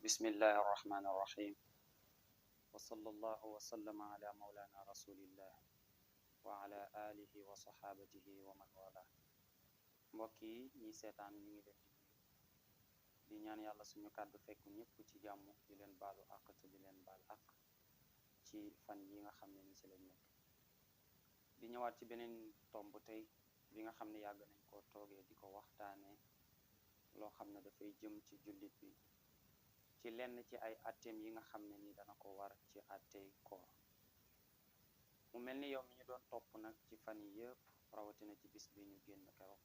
بسم الله الرحمن الرحيم وصلى الله وسلم على مولانا رسول الله وعلى آله وصحابته ومن والاه mbokk yi ñi seetaan ñu ngi leen di ñaan yàlla suñu kàddu fekk ñëpp ci jàmm di leen baalu àq te di leen baal àq ci fan yi nga xam ne ni ci lañ nekk di ñëwaat ci beneen tomb tey bi nga xam ne yàgg nañ koo toogee di ko waxtaanee loo xam ne dafay jëm ci jullit bi ci lenn ci ay atteem yi nga xam ne ni dana ko war ci attey koor mu mel ni yow mi ñu doon topp nag ci fan yi yëpp rawatina ci bis bi ñu génn keroog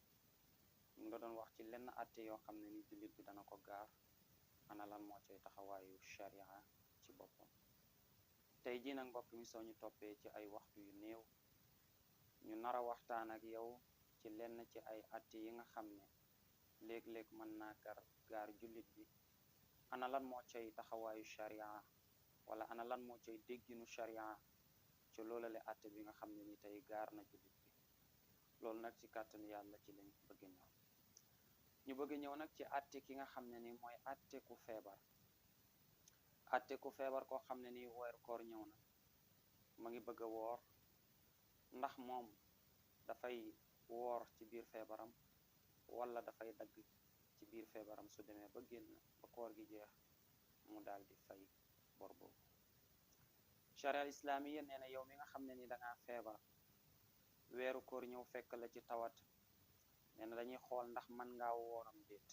ñu nga doon wax ci lenn atte yoo xam ne ni jullit bi dana ko gaar ana lan moo cay taxawaayu sharia ci boppam tey jii nag mbokk mi soo ñu toppee ci ay waxtu yu néew ñu nar a waxtaan ak yow ci lenn ci ay atte yi nga xam ne léeg-léeg mën naa gaar jullit bi ana lan moo cay taxawaayu sharia wala ana lan moo cay dégginu sharia ci loolale atte bi nga xam ne ni tey gaar na jullit bi loolu nag ci kàttanu yàlla ci lañ bëgg ñëw ñu bëgg ñëw nag ci atte ki nga xam ne ni mooy atte ku feebar koo xam ne ni weeru koor ñëw na ma ngi bëgg a woor ndax moom dafay woor ci biir feebaram wala dafay dagg ci biir feebaram su demee ba génn ba koor gi jeex mu daal di fay bor boobu charia islamiya nee na yow mi nga xam ne ni dangaa feebar weeru koor ñëw fekk la ci tawat nee na dañuy xool ndax mën ngaa wooram déet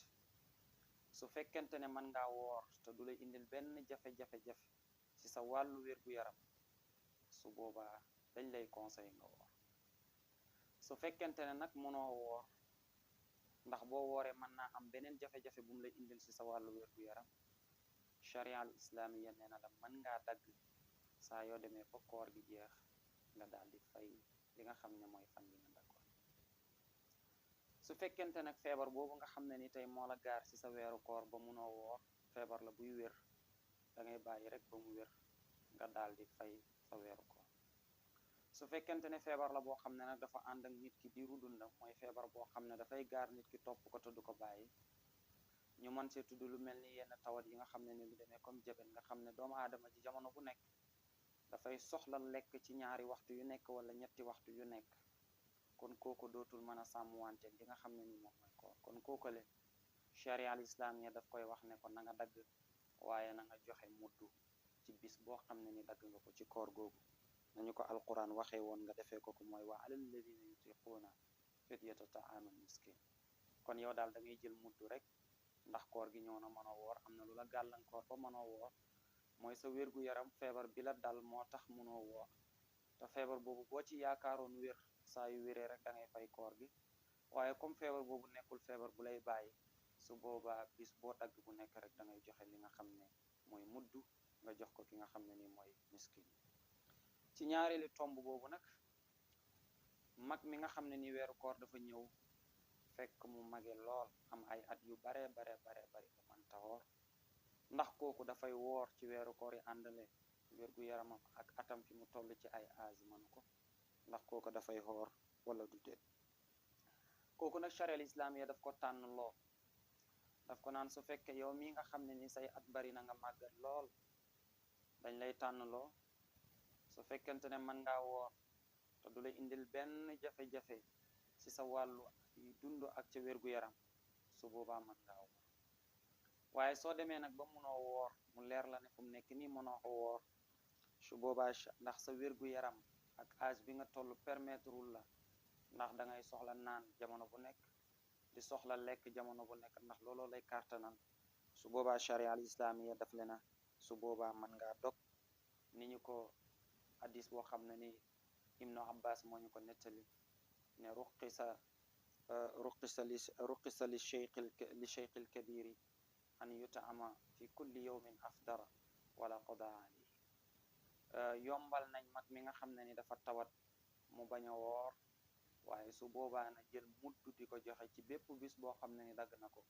su fekkente ne mën ngaa woor te du la indil benn jafe-jafe ci sa wàllu wér-gu-yaram su boobaa dañ lay conseil nga woor su fekkente ne nag mënoo woor ndax boo wooree mën naa am beneen jafe-jafe bu mu lay indil ci sa wàllu wér-gu-yaram charia al islamiya nee na la mën ngaa dagg saa yoo demee ba koor gi jeex nga daal di fay li nga xam ne mooy fan yi nga daggoon su fekkente nag feebar boobu nga xam ne ni tey moo la gaar ci sa weeru koor ba munoo woor feebar la buy wér da ngay bàyyi rek ba mu wér nga daal di fay sa weeru koor su fekkente ne feebar la boo xam ne nag dafa ànd ak nit ki diiru dundam mooy feebar boo xam ne dafay gaar nit ki topp ko te du ko bàyyi ñu mën see tudd lu mel ni yenn tawat yi nga xam ne ni lu demee comme jabet nga xam ne doomu aadama ji jamono bu nekk dafay soxla lekk ci ñaari waxtu yu nekk wala ñetti waxtu yu nekk kon kooku dootul mën a sàmmwante li nga xam ne ni moom mooy koor kon kookale charia al islamiya daf koy wax ne ko na nga dagg waaye na nga joxe muddu ci bis boo xam ne ni dagg nga ko ci koor googu nañu ko alquran waxee woon nga defee ko mooy wa alal ladina yutiquuna fidyatu ta'aamul miskin kon yow daal da ngay jël muddu rek ndax koor gi ñëw na mënoo woor am na lu la gàllankoor ba mënoo woor mooy sa wér-gu-yaram feebar bi la dal moo tax mënoo woor te feebar boobu boo ci yaakaaroon wér saa yu wéree rek da ngay fay koor gi waaye comme feebar boobu nekkul feebar bu lay bàyyi su boobaa bis boo dagg bu nekk rek da ngay joxe li nga xam ne mooy muddu nga jox ko ki nga xam ne ni mooy miskin ci ñaareelu tomb boobu nag mag mi nga xam ne ni weeru koor dafa ñëw fekk mu mage lool am ay at yu bari bu mënta woor ndax kooku dafay woor ci weeru koor yi àndale wérgu yaramam ak atam fi mu toll ci ay âge mënu ko ndax kooku dafay woor wala du déet kooku nag charia al islamiya daf ko tànn loo daf ko naan su fekkee yow mi nga xam ne ni say at bari na nga màggat lool dañ lay tànn loo su fekkente ne mën ngaa woor te du la indil benn jafe-jafe ci sa wàllu dund ak ca wérgu yaram su boobaa mën ngaa woor waaye soo demee nag ba mënoo woor mu leer la ne fu mu nekk nii mënoo ko woor su boobaa ndax sa wérgu yaram ak âge bi nga toll permettrewul la ndax da ngay soxla naan jamono bu nekk di soxla lekk jamono bu nekk ndax looloo lay kàttanal su boobaa charia al islamiya daf le na su boobaa mën ngaa dog ni ñu ko hadis boo xam ne ni ibnu abbas moo ñu ko nettali ne ruqisa li cheikh al kabiri an yut'ama fi kulli yawmin afdara wala qada ali yombal nañ mag mi nga xam ne ni dafa tawat mu bañ a woor waaye su boobaa na jël muddu di ko joxe ci bépp bis boo xam ne ni dagg na ko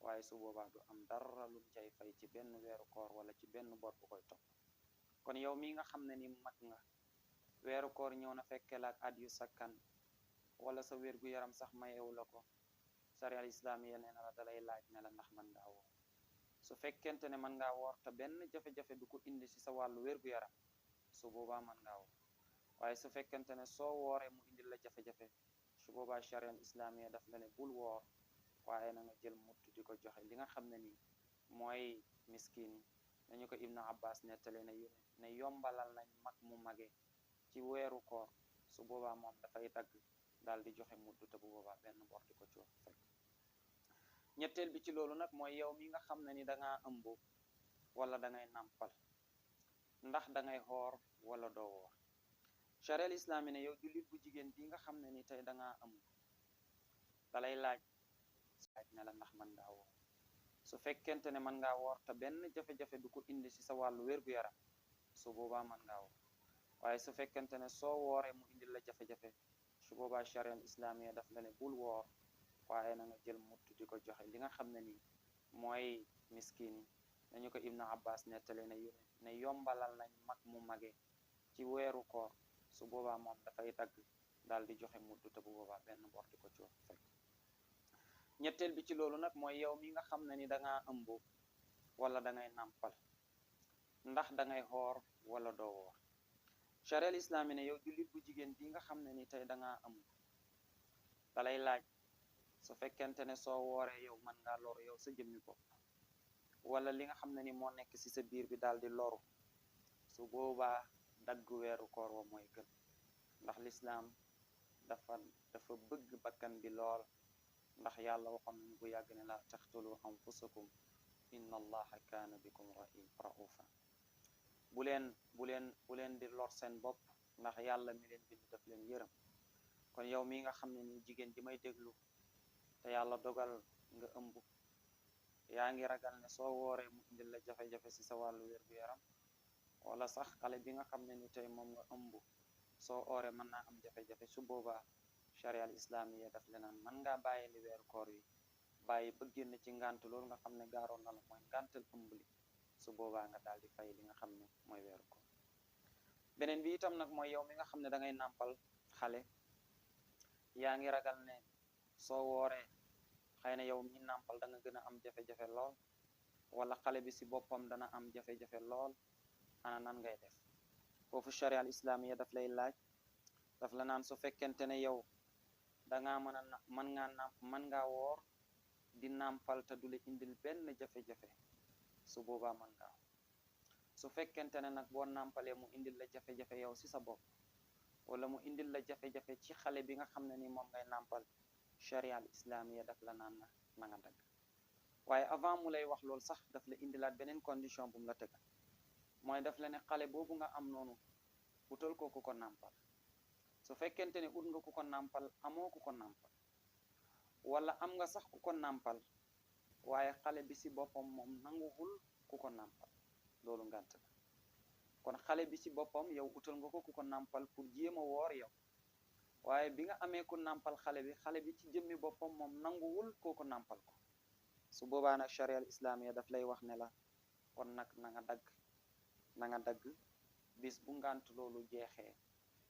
waaye su boobaa du am dara lum cay fay ci benn weeru koor wala ci benn bor bu koy topp kon yow mi nga xam ne ni mag nga weeru koor ñëw na fekkee la ak at yu sakkan wala sa wér gu yaram sax mayewu la ko sharia al islamiya nee na la dalay laaj ne la ndax mën ngaa woor su fekkente ne mën ngaa woor te benn jafe-jafe du ko indi ci sa wàllu wér-gu-yaram su boobaa mën ngaa woor waaye su fekkente ne soo wooree mu indil la jafe-jafe su boobaa sharia al islamiya daf la ne bul woor waaye na nga jël mutt di ko joxe li nga xam ne nii mooy miskin yi nañu ko ibnu abbas nettale ne yombalal nañ mag mu mage ci weeru koor su boobaa moom dafay dagg daal di joxe mudd te bu boobaa benn bor di ko ci fekk ñetteel bi ci loolu nag mooy yow mi nga xam ne ni dangaa ëmb wala da ngay nàmpal ndax da ngay xoor wala doo woor sharia al islami ne yow jullit bu jigéen bi nga xam ne ni tey dangaa ëmb dalay laaj ne la ndax mën ngaa woor su fekkente ne mën ngaa woor te benn jafe-jafe du ko indi ci sa wàllu wér-gu-yaram su boobaa mën ngaa woor waaye su fekkente ne soo wooree mu indil la jafe-jafe su boobaa sharia al islamiya daf la ne bul woor waaye na nga jël mutt di ko joxe li nga xam ne nii mooy miskin yi nañu ko ibnu abbas nettale ne yombalal nañ mag mu mage ci weeru koor su boobaa moom dafay dagg daal di joxe mudd te bu boobaa benn bor di ko ci fekk ñetteel bi ci loolu nag mooy yow mi nga xam ne ni dangaa ëmb wala da ngay nàmpal ndax da ngay xoor wala doo woor sharia al islami ne yow jullit bu jigéen bi nga xam ne ni tey dangaa ëmb dalay laaj su fekkente ne soo wooree yow mën ngaa loru yow sa jëmmi bopp wala li nga xam ne ni moo nekk ci sa biir bi daal di loru su boobaa dagg weeru koor wa mooy gën ndax lislaam dafa bëgg bakkan bi lool ndax yàlla waxoon nañu bu yàgg ne la taxtulu anfusakum inna allaha kaana bikum raufa bu leen di lor seen bopp ndax yàlla mi leen bind daf leen yërëm kon yow mi nga xam ne ni jigéen ji may déglu te yàlla dogal nga ëmb yaa ngi ragal ne soo wooree mu indil la jafe-jafe ci sa wàllu wér-gu-yaram wala sax xale bi nga xam ne ni tey moom nga ëmb soo ooree mën naa am jafe-jafe su boobaa sharia al islamiya daf le naan mën ngaa bàyyi li weeru koor yi bàyyi ba génn ci ngànt loolu nga xam ne gaaroon na la mooy ngàntal ëmb li su boobaa nga daal di fay li nga xam ne mooy weeru koor beneen bi itam nag mooy yow mi nga xam ne da ngay nàmpal xale yaa ngi ragal ne soo wooree xëy na yow mi nàmpal da nga gën a am jafe-jafe lool wala xale bi ci boppam dana am jafe-jafe lool ana nan ngay def foofu sharia al islamiya daf lay laaj daf la naan su fekkente ne yow dangaa mën ngaa woor di nàmpal te du la indil benn jafe-jafe su boobaa mën ngaa su fekkente ne nag boo nàmpalee mu indil la jafe-jafe yow ci sa bopp wala mu indil la jafe-jafe ci xale bi nga xam ne ni moom ngay nàmpal sharia al islamiya daf la naan na nga dagg waaye avant mu lay wax loolu sax daf la indilaat beneen condition bu mu la tëggal mooy daf la ne xale boobu nga am noonu utal ko ku ko nàmpal su fekkente ne ut nga ku ko nàmpal amoo ku ko nàmpal wala am nga sax ku ko nàmpal waaye xale bi ci boppam moom nanguwul ku ko nàmpal loolu ngànt la kon xale bi ci boppam yow utal nga ko ku ko nàmpal pour jéem a woor yow waaye bi nga amee ku nàmpal xale bi ci jëmmi boppam moom nanguwul koo ko nàmpal ko su boobaa nag sharia al islamiya daf lay wax ne la kon nag na nga dagg bis bu ngànt loolu jeexee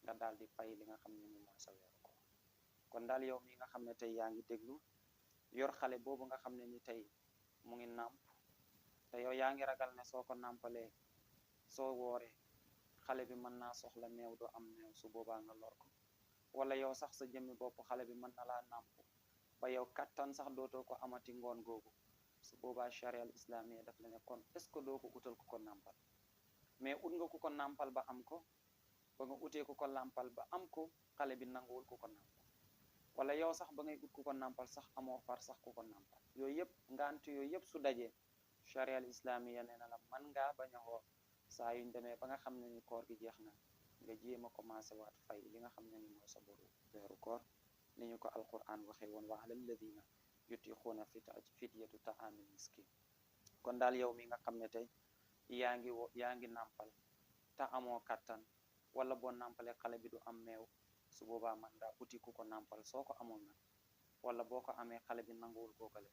nga daal di fay li nga xam ne ni mooy sa weeru koor kon daal yow mi nga xam ne tey yaa ngi déglu yor xale boobu nga xam ne ni tey mu ngi nàmp te yow yaa ngi ragal ne soo ko nàmpalee soo wooree xale bi mën naa soxla meew doo am meew su boobaa nga lor ko wala yow sax sa jëmmi bopp xale bi mën na laa nàmp ba yow kattan sax dootoo ko amati ngoon googu su boobaa sharia al islamiya daf la ne kon est-ce que doo ko utal ku ko nàmpal mais ut nga ku ko nàmpal ba am ko ba nga utee ku ko nàmpal ba am ko xale bi nanguwul ku ko nàmpal wala yow sax ba ngay ut ku ko nàmpal sax amoo far sax ku ko nàmpal yooyu yëpp ngant yooyu yëpp su dajee sharia al islamiya nee na la mën ngaa bañ a woor saa yuñ demee ba nga xam ne ni koor gi jeex na nga jéem a commencé waat fay li nga xam ne ni mooy sa boru weeru koor ni ñu ko alquran waxee woon wa alal ladina yutiquuna fidyatu ta'aami miskin kon daal yow mi nga xam ne tey yaa ngi nàmpal te amoo kattan wala boo nàmpalee xale bi du am meew su boobaa mën ngaa uti ku ko nàmpal soo ko amul nag wala boo ko amee xale bi nanguwul kookale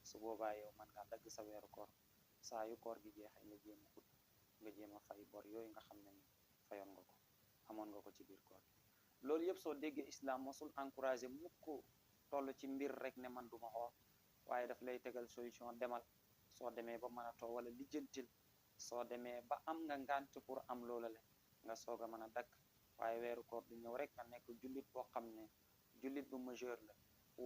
su boobaa yow mën ngaa dagg sa weeru koor saa yu koor gi jeexee nga jéem a fay bor yooyu nga xam ne ni fayoon nga ko amoon nga ko ci biir koor gi loolu yëpp soo déggee islam mosul encouragé mukk toll ci mbir rek ne man duma xoor waaye daf lay tegal solution demal soo demee ba mën a too wala lijjantil soo demee ba am nga ngànt pour am loola le nga soog a mën a dakk waaye weeru koor du ñëw rek nga nekk jullit boo xam ne jullit bu majeur la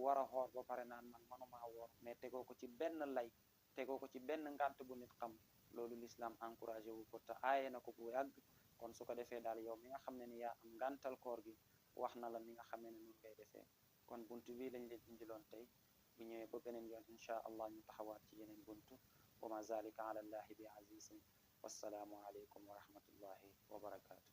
war a xoor ba pare naan man manuma woor mais tegoo ko ci benn lay tegoo ko ci benn ngànt bu nit xam loolu l'islam encouragé wu ko te aaye na ko bu yàgg kon su ko defee daal yow mi nga xam ne ni yaa am ngàntal koor gi wax na la ni nga xamee ne nun ngay defee kon buntu bi lañ leen indiloon tey bu ñëwee ba beneen yoon insha allah ñu taxawaat ci yeneen buntu wa ma zalika ala allahi bi azizin wassalaamu aleykum wa rahmatullahi wa barakatuh